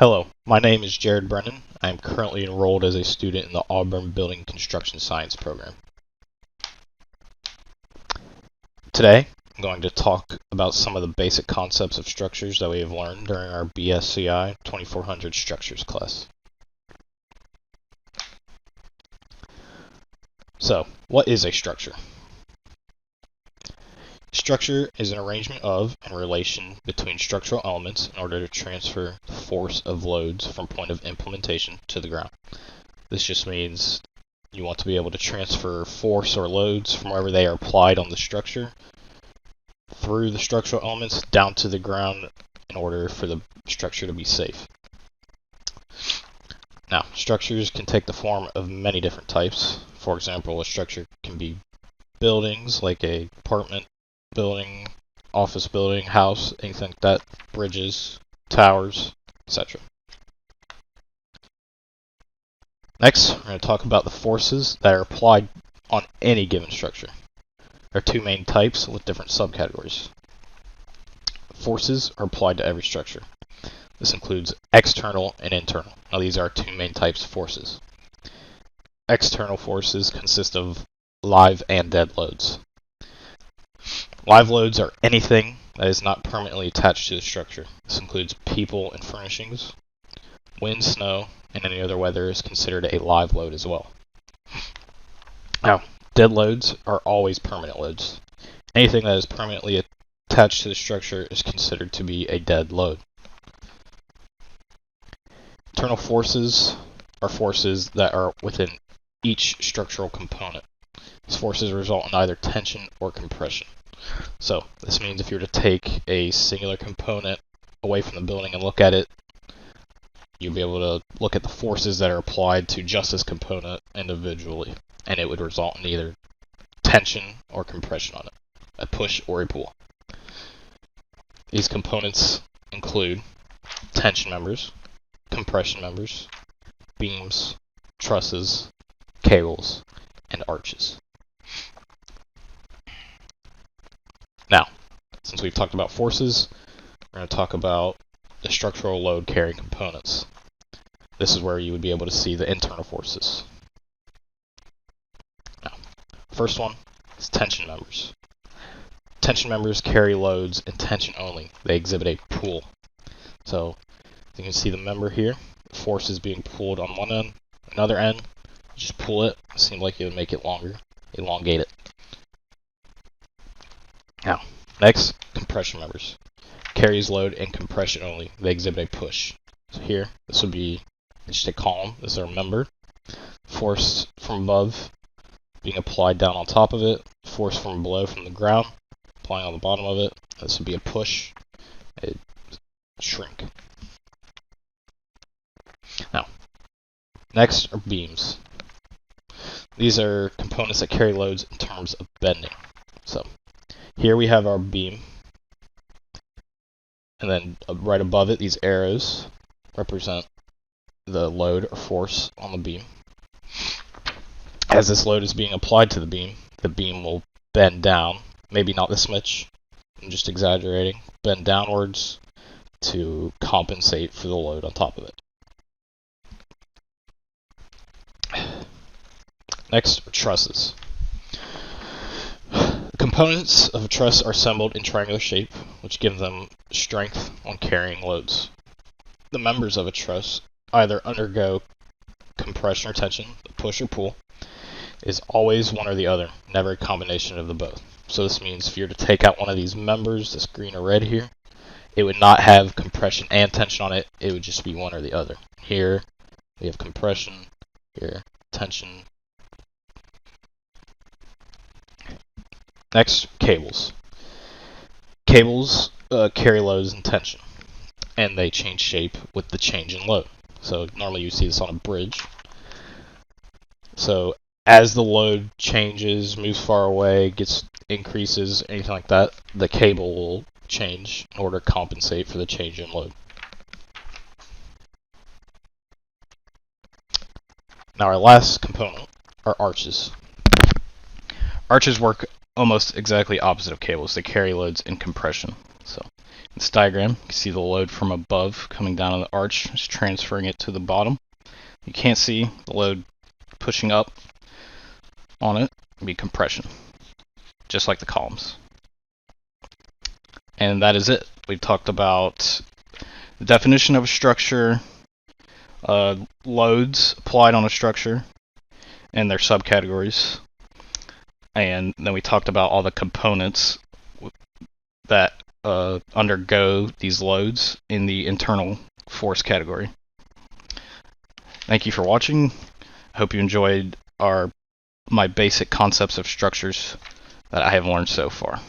Hello, my name is Jared Brennan. I am currently enrolled as a student in the Auburn Building Construction Science program. Today, I'm going to talk about some of the basic concepts of structures that we have learned during our BSCI 2400 Structures class. So, what is a structure? Structure is an arrangement of and relation between structural elements in order to transfer the force of loads from point of implementation to the ground. This just means you want to be able to transfer force or loads from wherever they are applied on the structure through the structural elements down to the ground in order for the structure to be safe. Now, structures can take the form of many different types. For example, a structure can be buildings like a apartment building, office building, house, anything like that, bridges, towers, etc. Next, we're going to talk about the forces that are applied on any given structure. There are two main types with different subcategories. Forces are applied to every structure. This includes external and internal. Now these are two main types of forces. External forces consist of live and dead loads. Live loads are anything that is not permanently attached to the structure. This includes people and furnishings. Wind, snow, and any other weather is considered a live load as well. Now, dead loads are always permanent loads. Anything that is permanently attached to the structure is considered to be a dead load. Internal forces are forces that are within each structural component. These forces result in either tension or compression. So, this means if you were to take a singular component away from the building and look at it, you'll be able to look at the forces that are applied to just this component individually, and it would result in either tension or compression on it, a push or a pull. These components include tension members, compression members, beams, trusses, cables, and arches. Now, since we've talked about forces, we're going to talk about the structural load carrying components. This is where you would be able to see the internal forces. Now, first one is tension members. Tension members carry loads in tension only. They exhibit a pull. So, you can see the member here. The force is being pulled on one end. Another end, just pull it. It seems like it would make it longer. Elongate it. Now, next, compression members. Carries load in compression only. They exhibit a push. So here, this would be just a column. This is our member. Force from above being applied down on top of it. Force from below from the ground applying on the bottom of it. This would be a push. A shrink. Now, next are beams. These are components that carry loads in terms of bending. So, here we have our beam, and then right above it, these arrows represent the load or force on the beam. As this load is being applied to the beam will bend down, maybe not this much, I'm just exaggerating, bend downwards to compensate for the load on top of it. Next are trusses. Components of a truss are assembled in triangular shape, which give them strength on carrying loads. The members of a truss either undergo compression or tension, push or pull, is always one or the other, never a combination of the both. So this means if you were to take out one of these members, this green or red here, it would not have compression and tension on it, it would just be one or the other. Here we have compression, here tension. Next, cables. Cables carry loads in tension, and they change shape with the change in load. So normally you see this on a bridge. So as the load changes, moves far away, increases, anything like that, the cable will change in order to compensate for the change in load. Now our last component are arches. Arches work almost exactly opposite of cables. They carry loads in compression. So This diagram, you can see the load from above coming down on the arch, is transferring it to the bottom. You can't see the load pushing up on it, it'd be compression, just like the columns. And that is it. We've talked about the definition of a structure, loads applied on a structure, and their subcategories. And then we talked about all the components that undergo these loads in the internal force category. Thank you for watching. I hope you enjoyed my basic concepts of structures that I have learned so far.